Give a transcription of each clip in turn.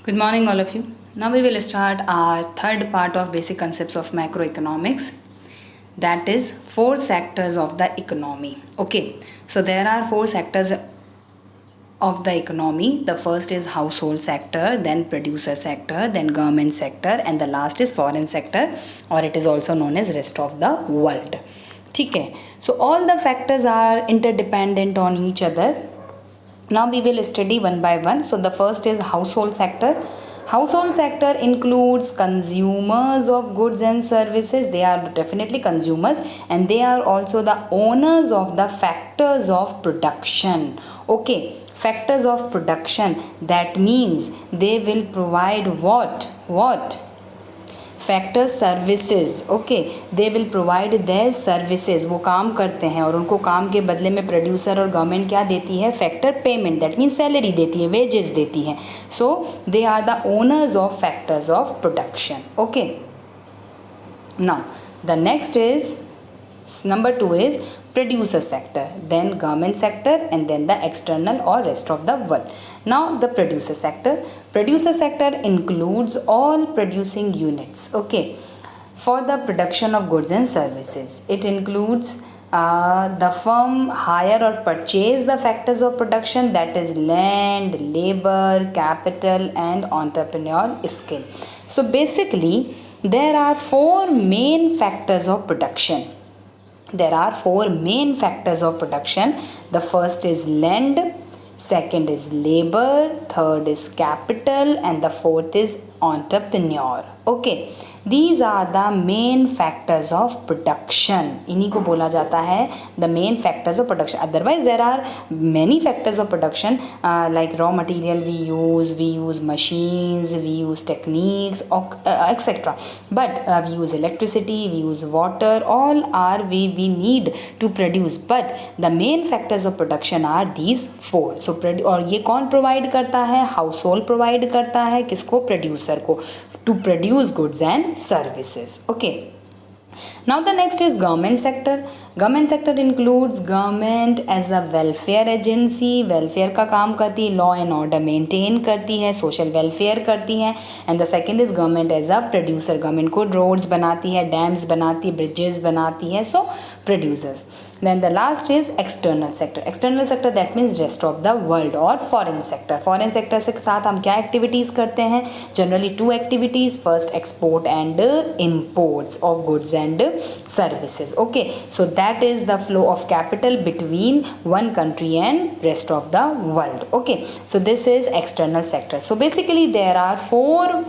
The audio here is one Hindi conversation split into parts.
Good morning, all of you. Now we will start our third part of basic concepts of macroeconomics. That is four sectors of the economy. Okay, so there are four sectors of the economy. The first is household sector, then producer sector, then government sector, and the last is foreign sector, or it is also known as rest of the world. Okay, so all the factors are interdependent on each other. Now we will study one by one. So the first is household sector. Household sector includes consumers of goods and services. They are definitely consumers, and they are also the owners of the factors of production. Okay, factors of production, that means they will provide what factor services. Okay, they will provide their services. वो काम करते हैं और उनको काम के बदले में प्रोड्यूसर और गवर्नमेंट क्या देती है? Factor payment, that means salary देती है, वेजेस देती है. So they are the owners of factors of production. Okay, now the next is number 2 is producer sector, then government sector, and then the external or rest of the world. Now the producer sector includes all producing units, okay, for the production of goods and services. It includes the firm hire or purchase the factors of production, that is land, labor, capital, and entrepreneurial skill. So basically there are four main factors of production. There are four main factors of production. The first is land, second is labor, third is capital, and the fourth is entrepreneur. Okay, these are the main factors of production. इन्हीं को बोला जाता है the main factors of production. Otherwise there are many factors of production, like raw material we use machines, we use techniques, etc. But we use electricity, we use water, all are we need to produce. But the main factors of production are these four. So और ये कौन प्रोवाइड करता है? हाउसहोल्ड प्रोवाइड करता है किसको? प्रोड्यूसर को, to produce goods and services. Okay, now the next is government sector. Government sector includes government as a welfare agency. welfare का काम करती है, law and order maintain करती है, social welfare करती है. and the second is government as a producer. government को roads बनाती है, dams बनाती है, bridges बनाती है, so producers. then the last is external sector. external sector that means rest of the world or foreign sector. foreign sector से साथ हम क्या activities करते हैं? generally two activities. first, export and imports of goods and services. Okay, so that is the flow of capital between one country and rest of the world. Okay, so this is external sector. So basically there are four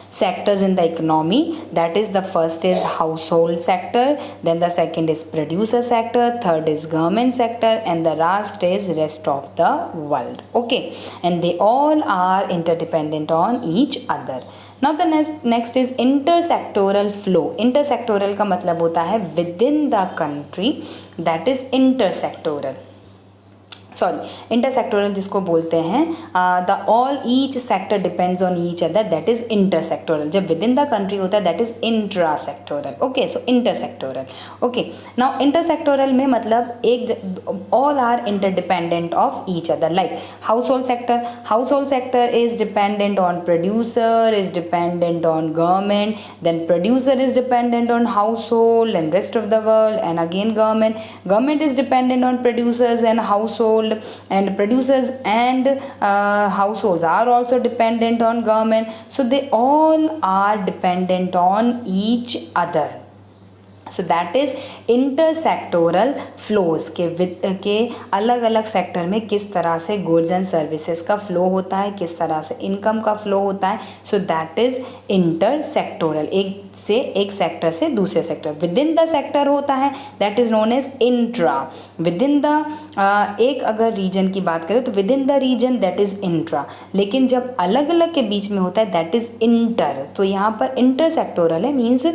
sectors in the economy. That is, the first is household sector, then the second is producer sector, third is government sector, and the last is rest of the world. Okay, and they all are interdependent on each other. Now the next is intersectoral flow. intersectoral का मतलब होता है within the country, that is intersectoral. Intersectoral जिसको बोलते हैं the all each sector depends on each other, that is intersectoral. जब विद इन द कंट्री होता है that is intrasectoral. Okay, so intersectoral. Okay, now intersectoral में मतलब एक all are interdependent of each other. Like household sector is dependent on producer, is dependent on government, then producer is dependent on household and rest of the world, and again government is dependent on producers and household, and producers and households are also dependent on government. So they all are dependent on each other. So that is intersectoral flows के अलग अलग सेक्टर में किस तरह से गुड्स एंड सर्विसेज का फ्लो होता है, किस तरह से इनकम का फ्लो होता है. So that is intersectoral. एक सेक्टर से दूसरे sector. Within the sector होता है that is known as intra. Within the एक अगर रीजन की बात करें तो within the region that is intra. लेकिन जब अलग अलग के बीच में होता है दैट इज़ इंटर. तो यहाँ पर इंटरसेक्टोरल है, means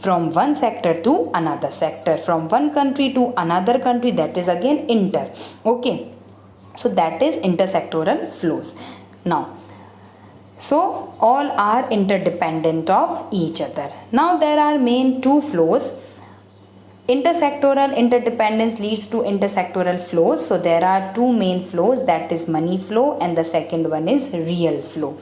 from one sector to another sector, from one country to another country, that is again inter. Okay, so that is intersectoral flows. Now, so all are interdependent of each other. Now there are main two flows. Intersectoral interdependence leads to intersectoral flows. So there are two main flows, that is money flow and the second one is real flow.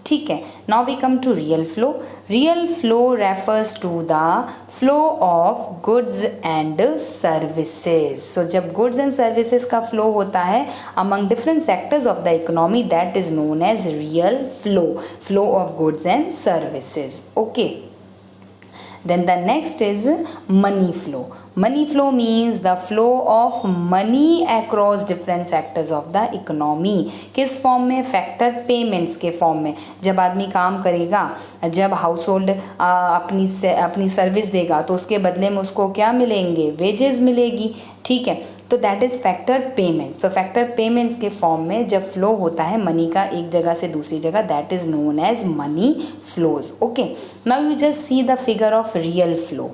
ठीक है, now we come to real flow. Real flow refers to the flow of goods and services. So जब goods and services का flow होता है among different sectors of the economy, that is known as real flow, flow of goods and services. Okay. Then the next is money flow. Money flow means the flow of money across different sectors of the economy. किस फॉर्म में? फैक्टर पेमेंट्स के फॉर्म में. जब आदमी काम करेगा, जब हाउस होल्ड अपनी सर्विस देगा तो उसके बदले में उसको क्या मिलेंगे? वेजेस मिलेगी. ठीक है, तो दैट इज़ फैक्टर पेमेंट्स. तो फैक्टर पेमेंट्स के फॉर्म में जब फ्लो होता है मनी का एक जगह से दूसरी जगह, that is known as money flows. Okay, now you just see the figure of real flow.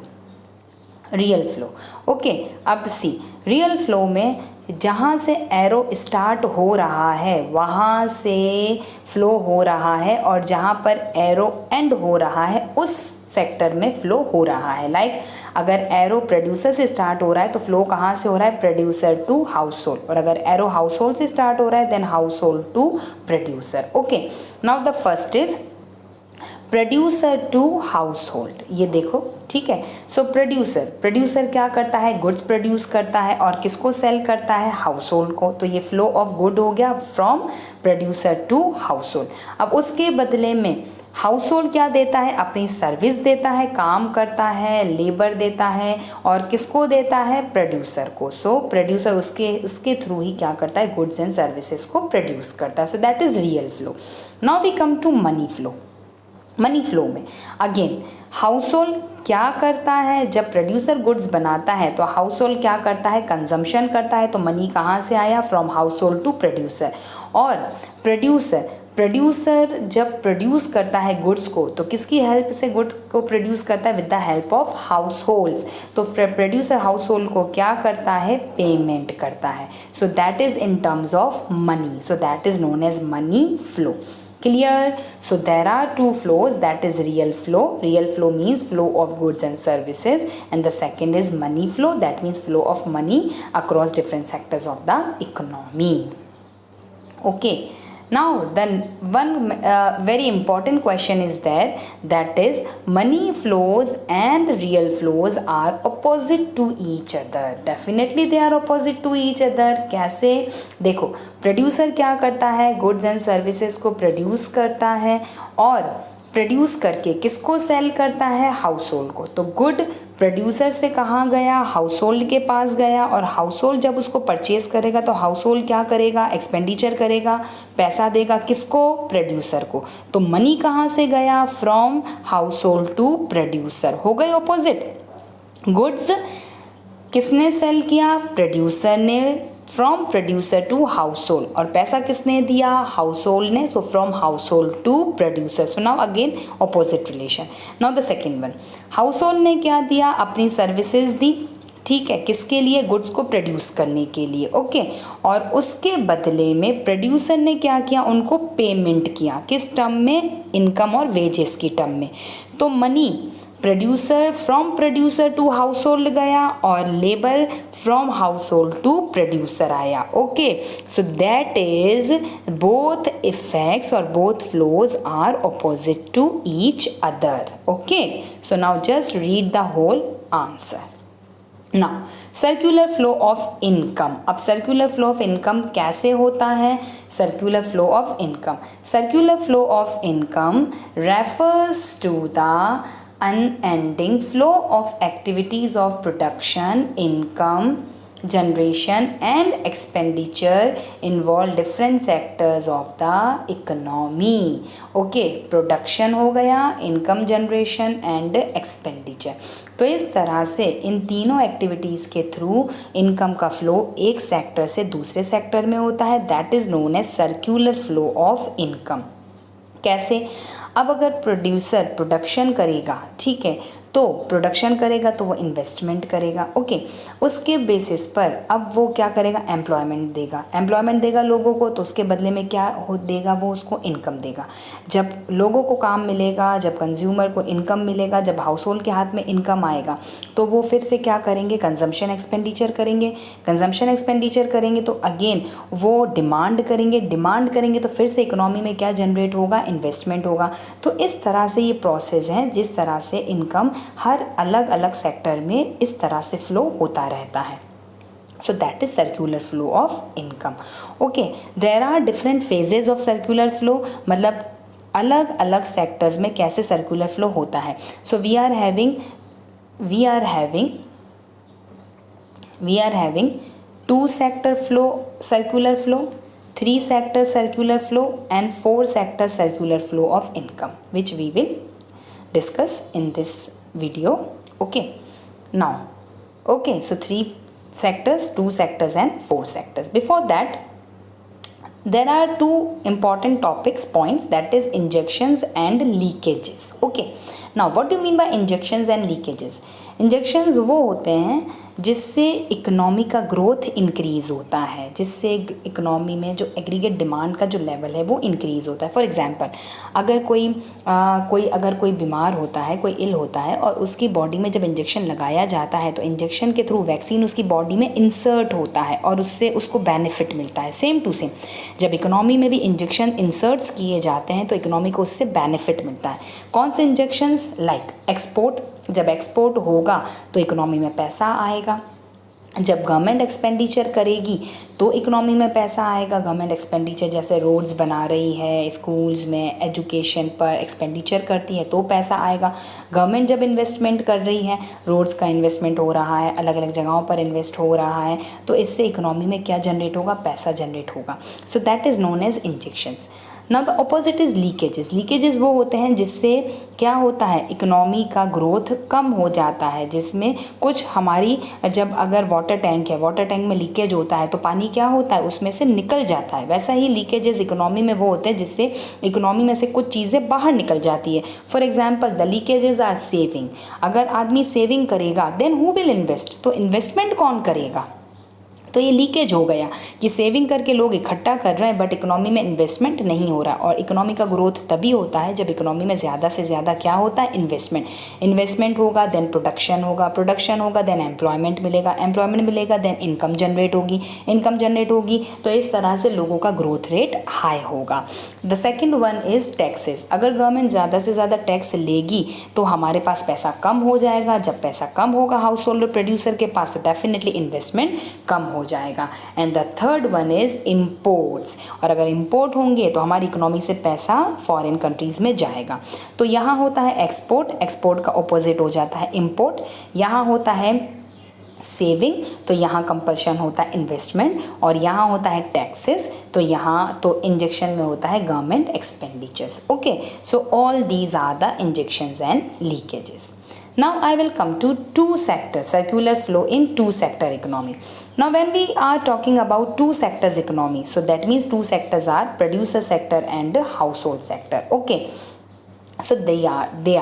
Real flow. Okay, अब सी रियल फ्लो में जहाँ से एरो स्टार्ट हो रहा है वहाँ से फ्लो हो रहा है और जहाँ पर एरो एंड हो रहा है उस सेक्टर में फ्लो हो रहा है. लाइक अगर एरो प्रोड्यूसर से स्टार्ट हो रहा है तो फ्लो कहाँ से हो रहा है? Producer to household. और अगर एरो हाउस होल्ड से स्टार्ट हो रहा है then household to producer. Okay, now the first is producer to household. ये देखो, ठीक है. सो प्रोड्यूसर क्या करता है? गुड्स प्रोड्यूस करता है और किसको सेल करता है? हाउस होल्ड को. तो ये फ्लो ऑफ गुड हो गया from producer to household. अब उसके बदले में हाउस होल्ड क्या देता है? अपनी सर्विस देता है, काम करता है, लेबर देता है और किसको देता है? प्रोड्यूसर को. सो प्रोड्यूसर उसके थ्रू ही क्या करता है? गुड्स एंड सर्विसेज को प्रोड्यूस करता है. So that is real flow. Now we come to money flow. Money flow में अगेन हाउस होल्ड क्या करता है? जब प्रोड्यूसर गुड्स बनाता है तो हाउस होल्ड क्या करता है? कंजम्पशन करता है. तो मनी कहाँ से आया? From household to producer. और प्रोड्यूसर जब प्रोड्यूस करता है गुड्स को तो किसकी हेल्प से गुड्स को प्रोड्यूस करता है? With the help of households. तो प्रोड्यूसर हाउस होल्ड को क्या करता है? पेमेंट करता है. So that is in terms of money. So that is known as money flow. Clear? So there are two flows, that is real flow. Real flow means flow of goods and services, and the second is money flow, that means flow of money across different sectors of the economy. Okay, now then one very important question is there, that is money flows and real flows are opposite to each other. Definitely they are opposite to each other. कैसे? देखो, प्रोड्यूसर क्या करता है? गुड्स एंड सर्विसेज को प्रोड्यूस करता है और प्रोड्यूस करके किसको सेल करता है? हाउस होल्ड को. तो गुड प्रोड्यूसर से कहाँ गया? हाउस होल्ड के पास गया और हाउस होल्ड जब उसको परचेज करेगा तो हाउस होल्ड क्या करेगा? एक्सपेंडिचर करेगा, पैसा देगा किसको? प्रोड्यूसर को. तो मनी कहाँ से गया? From household to producer. हो गए ऑपोजिट. गुड्स किसने सेल किया? प्रोड्यूसर ने. From producer to household. और पैसा किसने दिया? हाउस होल्ड ने. So from household to producer. So now again opposite relation. Now the second one, household ने क्या दिया? अपनी सर्विसेज दी. ठीक है, किसके लिए? गुड्स को प्रोड्यूस करने के लिए. ओके, और उसके बदले में प्रोड्यूसर ने क्या किया? उनको पेमेंट किया. किस टर्म में? इनकम और वेजेस की टर्म में. तो money producer from producer to household गया और labour from household to producer आया. Okay, so that is both effects और both flows are opposite to each other. Okay, so now just read the whole answer. Now circular flow of income. अब सर्कुलर फ्लो ऑफ इनकम कैसे होता है? Circular flow of income. Circular flow of income refers to the unending flow of activities of production, income generation and expenditure involve different sectors of the economy. Okay, production हो गया, income generation and expenditure. तो इस तरह से इन तीनों एक्टिविटीज़ के थ्रू इनकम का फ्लो एक सेक्टर से दूसरे सेक्टर में होता है. That is known as circular flow of income. कैसे? अब अगर प्रोड्यूसर प्रोडक्शन करेगा, ठीक है, तो प्रोडक्शन करेगा तो वो इन्वेस्टमेंट करेगा, ओके। उसके बेसिस पर अब वो क्या करेगा, एम्प्लॉयमेंट देगा लोगों को, तो उसके बदले में क्या देगा, वो उसको इनकम देगा। जब लोगों को काम मिलेगा, जब कंज्यूमर को इनकम मिलेगा, जब हाउस होल्ड के हाथ में इनकम आएगा, तो वो फिर से क्या करेंगे, कंजम्पशन एक्सपेंडिचर करेंगे तो अगेन वो डिमांड करेंगे तो फिर से इकोनॉमी में क्या जनरेट होगा, इन्वेस्टमेंट होगा। तो इस तरह से ये प्रोसेस है जिस तरह से इनकम हर अलग अलग सेक्टर में इस तरह से फ्लो होता रहता है। So that is circular flow of income. Okay, there are different phases of circular flow, मतलब अलग अलग सेक्टर्स में कैसे सर्कुलर फ्लो होता है। So we are having two sector flow, circular flow, 3 sector circular flow and 4 sector circular flow of income, which we will discuss in this video. Okay, now, okay, so 3 sectors, 2 sectors and 4 sectors. Before that, there are 2 important points, that is injections and leakages. Okay, now what do you mean by injections and leakages? Injections वो होते हैं जिससे इकोनॉमी का ग्रोथ इंक्रीज़ होता है, जिससे इकोनॉमी में जो एग्रीगेट डिमांड का जो लेवल है वो इंक्रीज़ होता है। फॉर एग्जांपल, अगर कोई बीमार होता है, कोई इल होता है और उसकी बॉडी में जब इंजेक्शन लगाया जाता है तो इंजेक्शन के थ्रू वैक्सीन उसकी बॉडी में इंसर्ट होता है और उससे उसको बेनिफिट मिलता है। सेम टू सेम जब इकोनॉमी में भी इंजेक्शन इंसर्ट्स किए जाते हैं तो इकोनॉमी को उससे बेनिफिट मिलता है। कौन से इंजेक्शंस? लाइक एक्सपोर्ट, जब एक्सपोर्ट होगा तो इकोनॉमी में पैसा आएगा। जब गवर्नमेंट एक्सपेंडिचर करेगी तो इकोनॉमी में पैसा आएगा। गवर्नमेंट एक्सपेंडिचर जैसे रोड्स बना रही है, स्कूल्स में एजुकेशन पर एक्सपेंडिचर करती है तो पैसा आएगा। गवर्नमेंट जब इन्वेस्टमेंट कर रही है, रोड्स का इन्वेस्टमेंट हो रहा है, अलग अलग जगहों पर इन्वेस्ट हो रहा है, तो इससे इकोनॉमी में क्या जनरेट होगा, पैसा जनरेट होगा। So that is known as injections. Now the opposite is leakages. Leakages वो होते हैं जिससे क्या होता है, इकोनॉमी का ग्रोथ कम हो जाता है, जिसमें कुछ हमारी, जब अगर वाटर टैंक है, वाटर टैंक में लीकेज होता है तो पानी क्या होता है, उसमें से निकल जाता है। वैसा ही लीकेजेस इकोनॉमी में वो होते हैं जिससे इकोनॉमी में से कुछ चीज़ें बाहर निकल जाती है। For example, the leakages are saving. अगर आदमी सेविंग करेगा देन हु विल इन्वेस्ट, तो इन्वेस्टमेंट कौन करेगा? तो ये लीकेज हो गया कि सेविंग करके लोग इकट्ठा कर रहे हैं बट इकोनॉमी में इन्वेस्टमेंट नहीं हो रहा। और इकोनॉमी का ग्रोथ तभी होता है जब इकोनॉमी में ज़्यादा से ज़्यादा क्या होता है, इन्वेस्टमेंट होगा, देन प्रोडक्शन होगा देन एम्प्लॉयमेंट मिलेगा देन इनकम जनरेट होगी। तो इस तरह से लोगों का ग्रोथ रेट हाई होगा। The second one is taxes. अगर गवर्नमेंट ज़्यादा से ज़्यादा टैक्स लेगी तो हमारे पास पैसा कम हो जाएगा। जब पैसा कम होगा हाउस होल्ड प्रोड्यूसर के पास तो डेफिनेटली इन्वेस्टमेंट कम हो जाएगा। And the third one is imports. और अगर इम्पोर्ट होंगे तो हमारी इकोनॉमी से पैसा फॉरेन कंट्रीज़ में जाएगा। तो यहाँ होता है एक्सपोर्ट का ऑपोजिट हो जाता है इम्पोर्ट। यहाँ होता है सेविंग, तो यहाँ कंपल्शन होता है इन्वेस्टमेंट। और यहाँ होता है टैक्सेस, तो यहाँ तो इंजेक्शन में होता है government expenditures. Okay, so all these are the injections and leakages. Now I will come to two sectors, circular flow in two sector economy. Now when we are talking about two sectors economy, so that means two sectors are producer sector and household sector. Okay, so they are the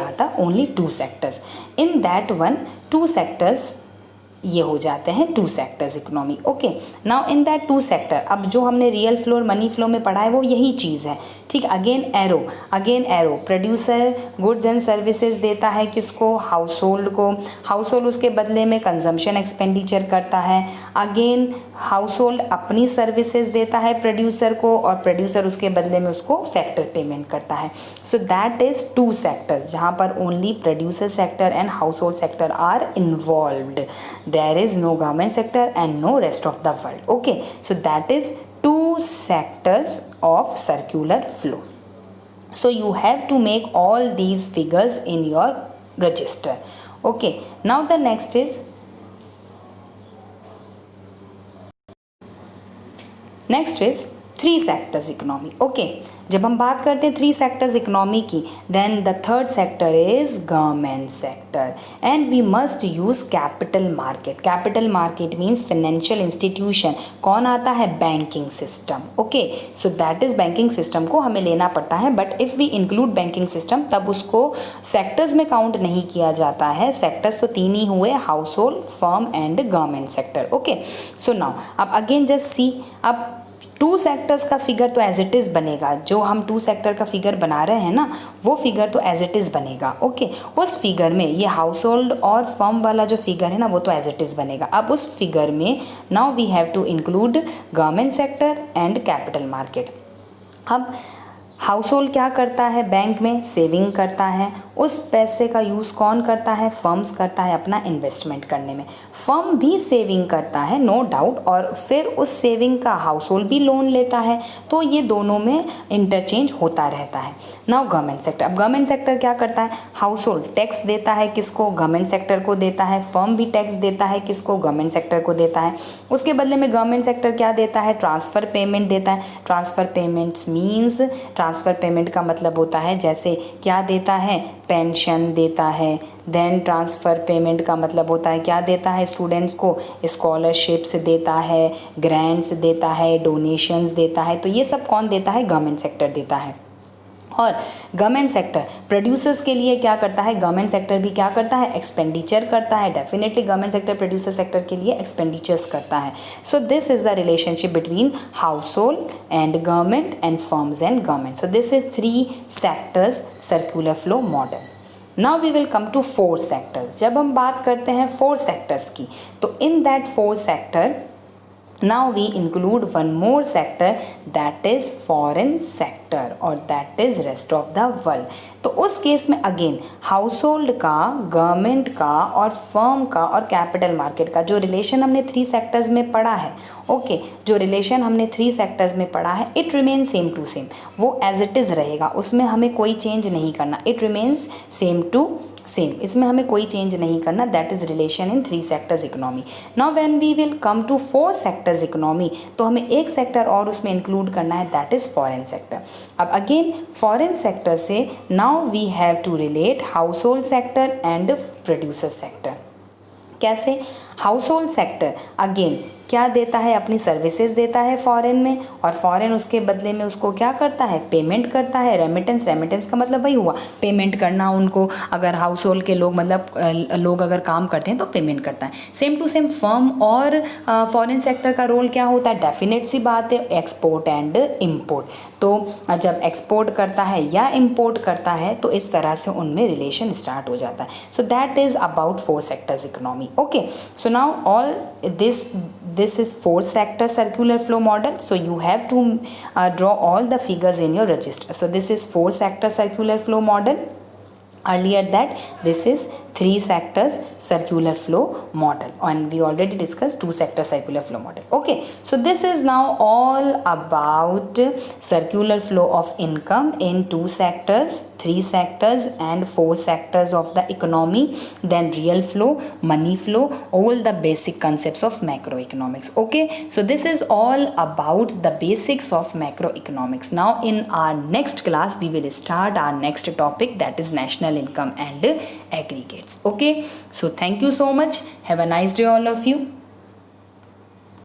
only two sectors. In that one, two sectors ये हो जाते हैं two sectors economy. Okay, now in that two sector, अब जो हमने रियल फ्लो और मनी फ्लो में पढ़ा है वो यही चीज़ है. ठीक, अगेन arrow producer goods and services देता है किसको, हाउस होल्ड को. हाउस होल्ड उसके बदले में कंजम्पशन एक्सपेंडिचर करता है. अगेन हाउस होल्ड अपनी सर्विसेज देता है प्रोड्यूसर को और प्रोड्यूसर उसके बदले में उसको फैक्टर पेमेंट करता है. So that is two sectors जहाँ पर only producer sector and household sector are involved. There is no government sector and no rest of the world. Okay, so that is two sectors of circular flow. So you have to make all these figures in your register. Okay, now the next is three sectors economy. Okay, जब हम बात करते हैं थ्री सेक्टर्स इकोनॉमी की, then the third sector is government sector and we must use capital market. Capital market means financial institution. कौन आता है? Banking system. Okay, so that is banking system को हमें लेना पड़ता है, but if we include banking system तब उसको सेक्टर्स में काउंट नहीं किया जाता है। सेक्टर्स तो तीन ही हुए, house hold, firm and government sector. Okay, so now अब अगेन जस्ट सी, अब टू सेक्टर्स का फिगर तो एज इट इज़ बनेगा। जो हम टू सेक्टर का फिगर बना रहे हैं ना, वो फिगर तो एज इट इज़ बनेगा। ओके, उस फिगर में ये हाउस होल्ड और फर्म वाला जो फिगर है ना, वो तो एज इट इज़ बनेगा। अब उस फिगर में now we have to include government sector and capital market. अब हाउस होल्ड क्या करता है? बैंक में सेविंग करता है। उस पैसे का यूज़ कौन करता है? फर्म्स करता है अपना इन्वेस्टमेंट करने में। फर्म भी सेविंग करता है, नो डाउट, और फिर उस सेविंग का हाउस होल्ड भी लोन लेता है, तो ये दोनों में इंटरचेंज होता रहता है। नाउ गवर्नमेंट सेक्टर, अब गवर्नमेंट सेक्टर क्या करता है? हाउस होल्ड टैक्स देता है, किसको? गवर्नमेंट सेक्टर को देता है। फर्म भी टैक्स देता है, किसको? गवर्नमेंट सेक्टर को देता है। उसके बदले में गवर्नमेंट सेक्टर क्या देता है? ट्रांसफ़र पेमेंट देता है। Transfer payments means, transfer payment का मतलब होता है जैसे क्या देता है? पेंशन देता है। देन ट्रांसफ़र पेमेंट का मतलब होता है क्या देता है? स्टूडेंट्स को स्कॉलरशिप्स देता है, ग्रांट्स देता है, डोनेशंस देता है। तो ये सब कौन देता है? गवर्नमेंट सेक्टर देता है। और गवर्नमेंट सेक्टर प्रोड्यूसर्स के लिए क्या करता है? गवर्नमेंट सेक्टर भी क्या करता है? एक्सपेंडिचर करता है। Definitely government sector producer sector के लिए एक्सपेंडिचर्स करता है। So this is the relationship between household and government and firms and government. So this is three sectors circular flow model. Now we will come to four sectors. जब हम बात करते हैं फोर सेक्टर्स की, तो in that four sector now we include one more sector, that is foreign sector, और that is rest of the world। तो उस केस में अगेन हाउस होल्ड का, गवर्नमेंट का और फर्म का और कैपिटल मार्केट का जो रिलेशन हमने थ्री सेक्टर्स में पढ़ा है, ओके, जो रिलेशन हमने थ्री सेक्टर्स में पढ़ा है, it remains same to same. वो एज इट इज़ रहेगा, उसमें हमें कोई चेंज नहीं करना। It remains same to same, इसमें हमें कोई चेंज नहीं करना। That is relation in three sectors economy. Now when we will come to four sectors economy, तो हमें एक सेक्टर और उसमें इंक्लूड करना है, दैट इज फॉरेन सेक्टर। अब अगेन फॉरेन सेक्टर से now we have to relate house hold sector and producer sector. कैसे? हाउस होल्ड सेक्टर अगेन क्या देता है? अपनी सर्विसेज देता है फॉरेन में, और फॉरेन उसके बदले में उसको क्या करता है? पेमेंट करता है। रेमिटेंस, रेमिटेंस का मतलब वही हुआ पेमेंट करना उनको। अगर हाउस होल्ड के लोग मतलब लोग अगर काम करते हैं तो पेमेंट करता है। सेम टू सेम फर्म और फॉरेन सेक्टर का रोल क्या होता है? डेफिनेट सी बात है, एक्सपोर्ट एंड इम्पोर्ट। तो जब एक्सपोर्ट करता है या इम्पोर्ट करता है तो इस तरह से उनमें रिलेशन स्टार्ट हो जाता है। So that is about four sectors economy. Okay, so now all this is four sector circular flow model, so you have to draw all the figures in your register. So this is four sector circular flow model. Earlier that this is three sectors circular flow model, and we already discussed two sector circular flow model. Okay, so this is now all about circular flow of income in two sectors, three sectors and four sectors of the economy, then real flow, money flow, all the basic concepts of macroeconomics. Okay, so this is all about the basics of macroeconomics. Now in our next class we will start our next topic, that is national income and aggregates. Okay, so thank you so much. Have a nice day all of you.